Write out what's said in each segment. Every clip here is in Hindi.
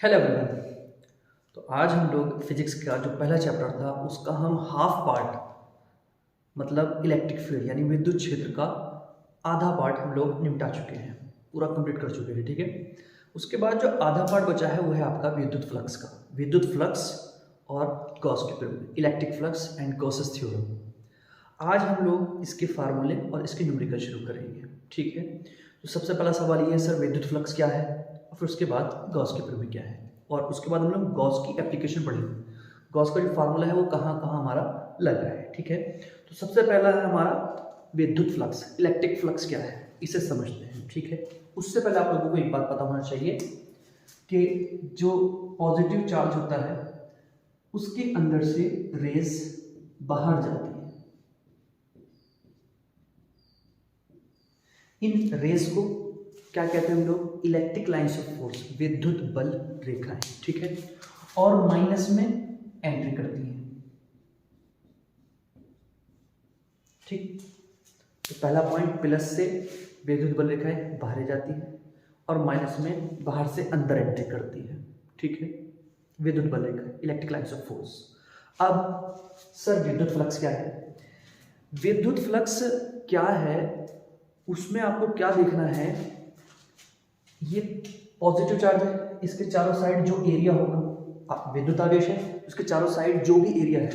Hello everyone. तो आज हम लोग फिजिक्स का जो पहला चैप्टर था उसका हम हाफ पार्ट मतलब इलेक्ट्रिक फील्ड यानी विद्युत क्षेत्र का आधा पार्ट हम लोग निपटा चुके हैं, पूरा कंप्लीट कर चुके हैं। ठीक है, उसके बाद जो आधा पार्ट बचा है वो है आपका विद्युत फ्लक्स का, विद्युत फ्लक्स और गॉस के theorem, electric flux and Gauss's theorem. आज हम लोग इसके फार्मूले और इसके न्यूमेरिकल शुरू करेंगे। ठीक है, तो सबसे पहला सवाल ये है सर विद्युत फ्लक्स क्या है, और फिर उसके बाद गॉस के थ्योरम क्या है, और उसके बाद हम लोग गॉस की एप्लीकेशन पढ़ेंगे। गॉस का जो फार्मूला है वो कहाँ कहाँ हमारा लग रहा है। ठीक है, तो सबसे पहला है हमारा विद्युत फ्लक्स, इलेक्ट्रिक फ्लक्स क्या है इसे समझते हैं। ठीक है, उससे पहले आप लोगों को एक बात पता होना चाहिए कि जो पॉजिटिव चार्ज होता है उसके अंदर से रेज बाहर जाती है। इन रेस को क्या कहते हैं हम लोग, इलेक्ट्रिक लाइन्स ऑफ फोर्स, विद्युत बल रेखाएं। ठीक है, और माइनस में एंट्री करती हैं। ठीक, तो पहला पॉइंट, प्लस से विद्युत बल रेखाएं बाहर जाती हैं और माइनस में बाहर से अंदर एंट्री करती है। ठीक है, विद्युत बल रेखाएं, इलेक्ट्रिक लाइन्स ऑफ फोर्स। अब सर विद्युत फ्लक्स क्या है, विद्युत फ्लक्स क्या है उसमें आपको क्या देखना है, ये पॉजिटिव चार्ज है, इसके चारों साइड जो एरिया होगा, आप विद्युत आवेश है, उसके चारों साइड जो भी एरिया है,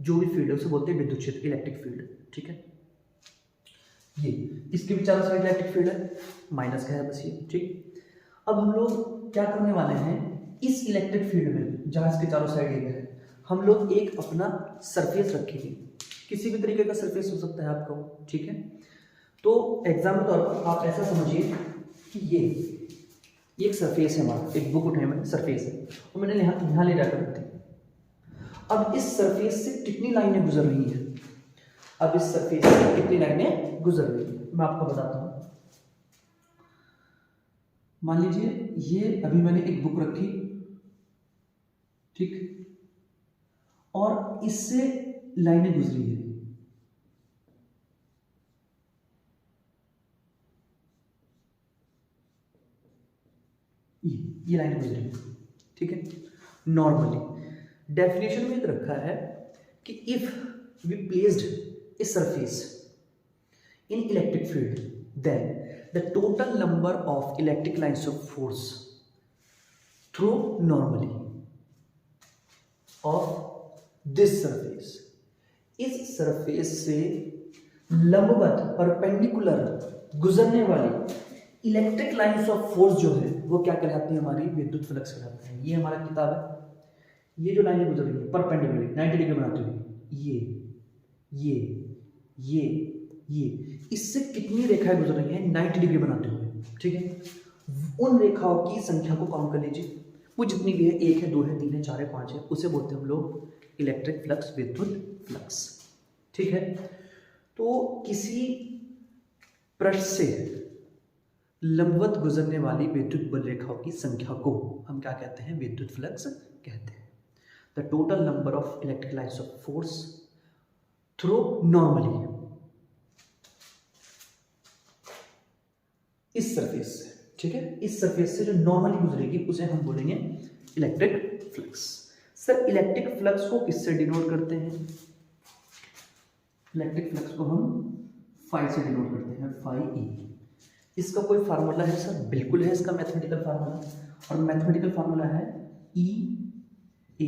जो भी फील्ड है उसे बोलते हैं विद्युत क्षेत्र, इलेक्ट्रिक फील्ड। ठीक है, ये इसके भी चारों साइड इलेक्ट्रिक फील्ड है, माइनस का है बस ये। ठीक, अब हम लोग क्या करने वाले हैं, इस इलेक्ट्रिक फील्ड में जहां इसके चारों साइड एरिया है हम लोग एक अपना सरफेस रखेंगे, किसी भी तरीके का सरफेस हो सकता है आपका। ठीक है, तो एग्जाम्पल तौर पर आप ऐसा समझिए कि ये एक सरफेस है हमारा, एक बुक उठाई मैंने, सरफेस है और मैंने यहाँ ले जाकर रख दी। अब इस सरफेस से कितनी लाइनें गुजर रही हैं, अब इस सरफेस से कितनी लाइनें गुजर रही हैं मैं आपको बताता हूँ। मान लीजिए ये अभी मैंने एक बुक रखी, ठीक, और इससे लाइनें गुजरी है, ये लाइन गुजरी है। ठीक है, नॉर्मली डेफिनेशन में रखा है कि if we placed a surface in electric field then the total number of electric lines of force through normally of this surface, इस सरफेस से लंबवत परपेंडिकुलर गुजरने वाली इलेक्ट्रिक लाइन्स ऑफ फोर्स जो है वो क्या कहलाती है, हमारी विद्युत फ्लक्स कहलाता है। ये हमारा किताब है, ये जो लाइनें गुजर रही है परपेंडिकुलर 90 डिग्री बनाते हुए, ये ये ये इससे कितनी रेखाएं गुजर रही हैं 90 डिग्री बनाते हुए। ठीक है, उन रेखाओं की संख्या को काउंट कर लीजिए, वो जितनी भी है, 1 है, 2 है, 3 है, 4 है, 5 है, उसे बोलते हैं हम लोग इलेक्ट्रिक फ्लक्स, विद्युत फ्लक्स। ठीक है, तो किसी पृष्ठ से लंबवत गुजरने वाली विद्युत बल रेखाओं की संख्या को हम क्या कहते हैं, विद्युत फ्लक्स कहते हैं। The total number of electric lines of force through normally, इस सरफेस से, ठीक है, इस सरफेस से जो नॉर्मली गुजरेगी उसे हम बोलेंगे electric flux. Sir electric flux को किससे डिनोट करते हैं, इलेक्ट्रिक फ्लक्स को हम फाई से डिनोट करते हैं, फाई ई। इसका कोई फार्मूला है सर, बिल्कुल है, इसका मैथमेटिकल फार्मूला, और मैथमेटिकल फार्मूला है ई ए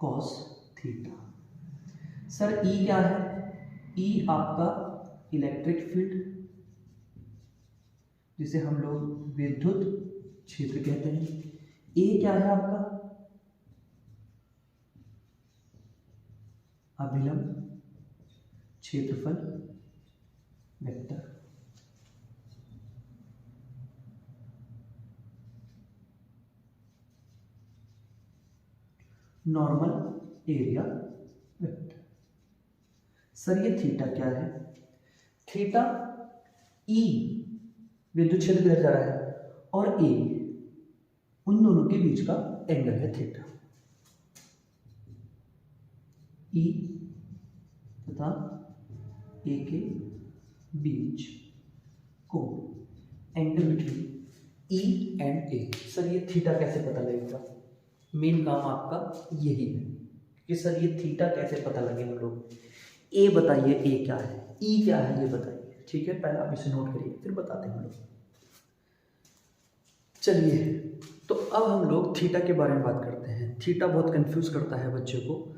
कॉस थीटा। सर ई क्या है, ई आपका इलेक्ट्रिक फील्ड जिसे हम लोग विद्युत क्षेत्र कहते हैं, ए क्या है आपका अभिलंब क्षेत्रफल vector, normal area vector. Sir ये थीटा क्या है, थीटा ई विद्युत क्षेत्र किधर जा रहा है और ए, उन दोनों के बीच का एंगल है थीटा। ई तथा ए के बीच कोण, angle between E and A. Sir ये थीटा कैसे पता लगेगा? मेन काम आपका यही है कि सर ये थीटा कैसे पता लगे हम लोग। ए बताइए, ए क्या है, ई क्या है ये बताइए, ठीक है? पहले आप इसे नोट करिए फिर बताते हैं हम लोग। चलिए, तो अब हम लोग थीटा के बारे में बात करते हैं। थीटा बहुत कंफ्यूज करता है बच्चे को।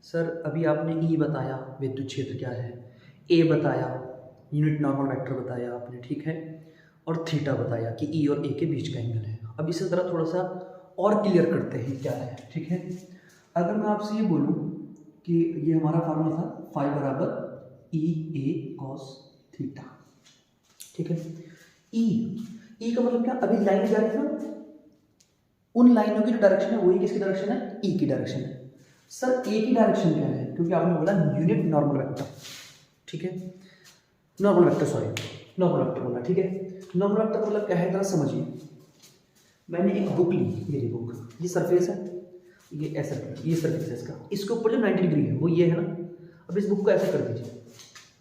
सर अभी आपने ई बताया विद्युत क्षेत्र क्या है, ए बताया यूनिट नॉर्मल वेक्टर बताया आपने, ठीक है, और थीटा बताया कि ई और ए के बीच का एंगल है। अब इसी तरह थोड़ा सा और क्लियर करते हैं क्या है, ठीक है? अगर मैं आपसे ये बोलूँ कि ये हमारा फार्मूला था फाई बराबर ई ए कॉस थीटा, ठीक है? ई का मतलब क्या? अभी लाइन जा रही है ना, उन लाइनों की जो डायरेक्शन है वही किसकी डायरेक्शन है? ई की डायरेक्शन है। सर ए की डायरेक्शन क्या है? क्योंकि आपने बोला यूनिट नॉर्मल वेक्टर, ठीक है? Normal vector, sorry normal vector बोला, ठीक है? नॉर्मल वेक्टर मतलब क्या है, जरा समझिए। मैंने एक बुक ली, ये बुक, ये सरफेस है, ये ऐसा, ये सरफेस है इसका, इसके ऊपर जो 90 डिग्री है वो ये है ना। अब इस बुक को ऐसा कर दीजिए,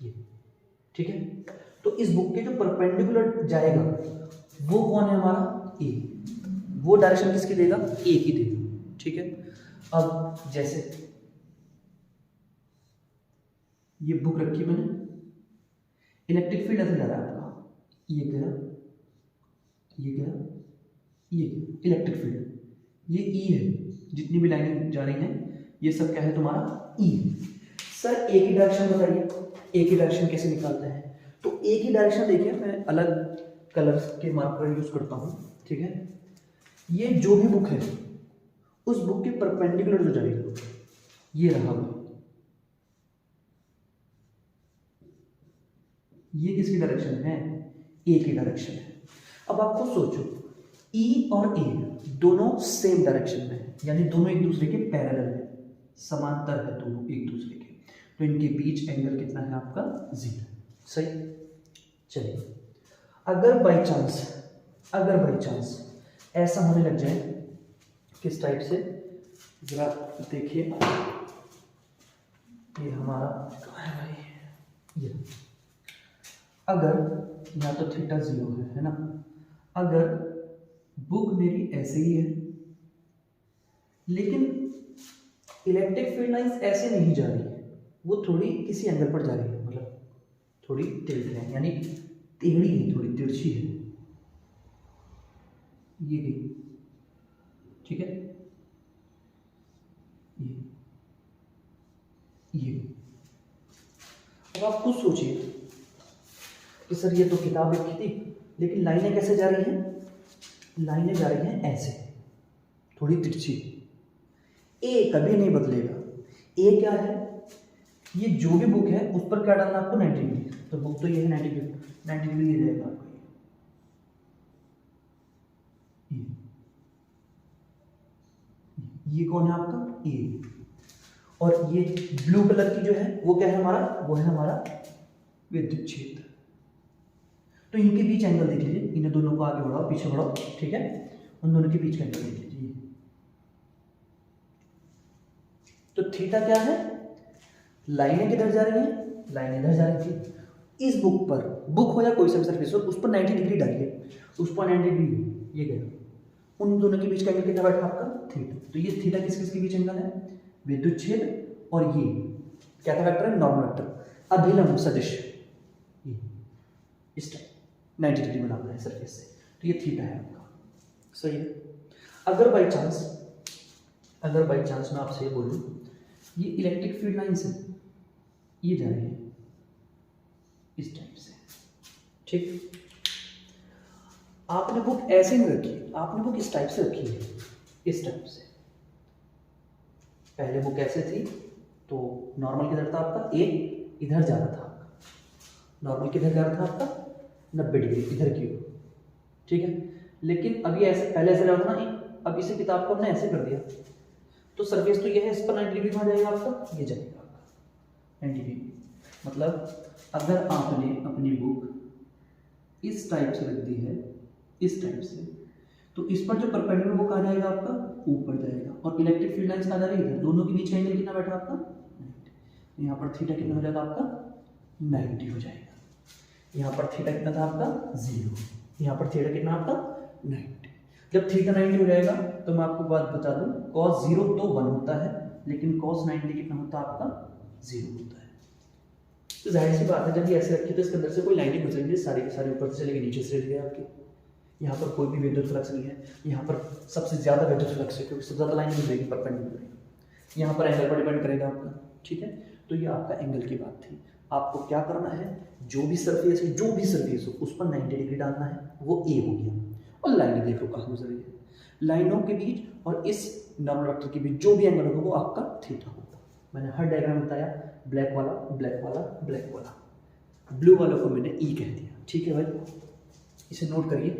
ये, ठीक है? तो इस बुक के जो परपेंडिकुलर जाएगा वो कौन है? हमारा ए। वो डायरेक्शन किसकी देगा? ए की देगा, ठीक है? अब जैसे ये बुक रखी मैंने, इलेक्ट्रिक फील्ड ऐसे जा रहा है आपका, ये गया, ये गया, ये इलेक्ट्रिक फील्ड, ये ई है, जितनी भी लाइनें जा रही हैं ये सब क्या है तुम्हारा? ई। सर ए की डायरेक्शन बताइए, ए की डायरेक्शन कैसे निकालते हैं? तो ए की डायरेक्शन देखिए, मैं अलग कलर के मार्कर यूज करता हूँ, ठीक है? ये जो भी बुक है उस बुक के परपेंडिकुलर जो जाएगा ये रहा, ये किसकी डायरेक्शन है? ए की डायरेक्शन है। अब आपको सोचो, ई और ए दोनों सेम डायरेक्शन में है, यानी दोनों एक दूसरे के पैरेलल है, समांतर है दोनों एक दूसरे के, तो इनके बीच एंगल कितना है आपका? 0। सही। चलिए, अगर बाई चांस ऐसा होने लग जाए, किस टाइप से, जरा देखिए, ये हमारा कहाँ है भाई, ये अगर या तो थीटा 0 है ना, अगर बुक मेरी ऐसे ही है लेकिन इलेक्ट्रिक फील्ड लाइंस ऐसे नहीं जा रही है, वो थोड़ी किसी एंगल पर जा रही है, मतलब थोड़ी टिल्ट है, यानी टेढ़ी है, थोड़ी तिरछी है, ये गई, ठीक है? ये अब आप खुद सोचिए कि सर ये तो किताब लिखी थी लेकिन लाइनें कैसे जा रही हैं? लाइनें जा रही हैं ऐसे, थोड़ी तिरछी। ए कभी नहीं बदलेगा। ए क्या है? ये जो भी बुक है उस पर क्या डालना आपको? 90 डिग्री। तो बुक तो ये है 90 डिग्री ये रहेगा आपका, ये कौन है आपका? ए। और ये ब्लू कलर की जो है वो क्या है हमारा? वो है हमारा विद्युत क्षेत्र। तो इनके बीच एंगल देख लीजिए, इन्हें दोनों को आगे बढ़ाओ पीछे बढ़ाओ, ठीक है? उन दोनों के बीच का एंगल देख लीजिए। तो थीटा क्या है? लाइनें किधर जा रही हैं? लाइनें इधर जा रही थी। इस बुक पर, बुक हो या कोई सा सरफेस हो, उस पर 90 डिग्री डालिए, उस पर 90 डिग्री, ये गया, उन दोनों के बीच का एंगल कितना बैठा आपका? थीटा। तो ये थीटा किसके बीच एंगल है? विद्युत क्षेत्र और ये क्या था वेक्टर है? नॉर्मल वेक्टर, अभिलंब सदिश, ये इस टाइप 90 डिग्री बनाना है सरफेस से, तो ये थीटा है आपका। सही है। अगर बाई चांस मैं आपसे ये बोलूँ, ये इलेक्ट्रिक फील्ड लाइन से ये जा रही है इस टाइप से, ठीक? आपने बुक ऐसे नहीं रखी, आपने बुक इस टाइप से रखी है, इस टाइप से। पहले बुक ऐसे थी तो नॉर्मल किधर था आपका? ए इधर जा रहा था आपका, नॉर्मल किधर जा रहा था आपका? 90 डिग्री इधर की ओर, ठीक है? लेकिन अभी ऐसे, पहले ऐसे रहा था ना, अब इसे किताब को हमने ऐसे कर दिया, तो सरफेस तो ये है, इस पर 90 डिग्री कहाँ जाएगा आपका? ये जाएगा आपका 90 डिग्री। मतलब अगर आपने अपनी बुक इस टाइप से रख दी है, इस टाइप से, तो इस पर जो परपेंडिकुलर वो कहाँ जाएगा आपका? ऊपर जाएगा। और इलेक्ट्रिक फील्ड लाइंस कहाँ जा रही है? दोनों के बीच का एंगल कितना बैठा आपका? 90। यहाँ पर थीटा कितना हो जाएगा आपका? 90 हो जाएगा। यहाँ पर थीटा कितना था आपका? 0। यहाँ पर थीटा कितना आपका? 90। जब थीटा 90 हो जाएगा तो मैं आपको बात बता दूं, cos 0 तो 1 होता है, लेकिन cos 90 कितना होता है आपका 0 होता है। तो जाहिर सी बात है जब ये ऐसे रखी तो इसके अंदर से कोई लाइनें गुजरेंगी, सारी की सारी ऊपर से चलेगी नीचे से चलेगी आपकी। यहाँ पर कोई भी विद्युत फ्लक्स नहीं है, यहाँ पर सबसे ज़्यादा विद्युत फ्लक्स है क्योंकि सबसे ज़्यादा लाइन गुजरेगी परपेंडिकुलर। यहाँ पर एंगल पर डिपेंड करेगा आपका, ठीक है। तो ये आपका एंगल की बात थी। आपको क्या करना है, जो भी सरफेस हो उस पर 90 डिग्री डालना है, वो ए हो गया। और लाइन देखो कहाँ गुजर रही है, लाइनों के बीच और इस नॉर्मल वेक्टर के बीच जो भी एंगल होगा वो आपका थीटा होगा। मैंने हर डायग्राम बताया, ब्लैक वाला ब्लैक वाला ब्लैक वाला, ब्लू वालों को मैंने ई कह दिया, ठीक है भाई, इसे नोट करिए।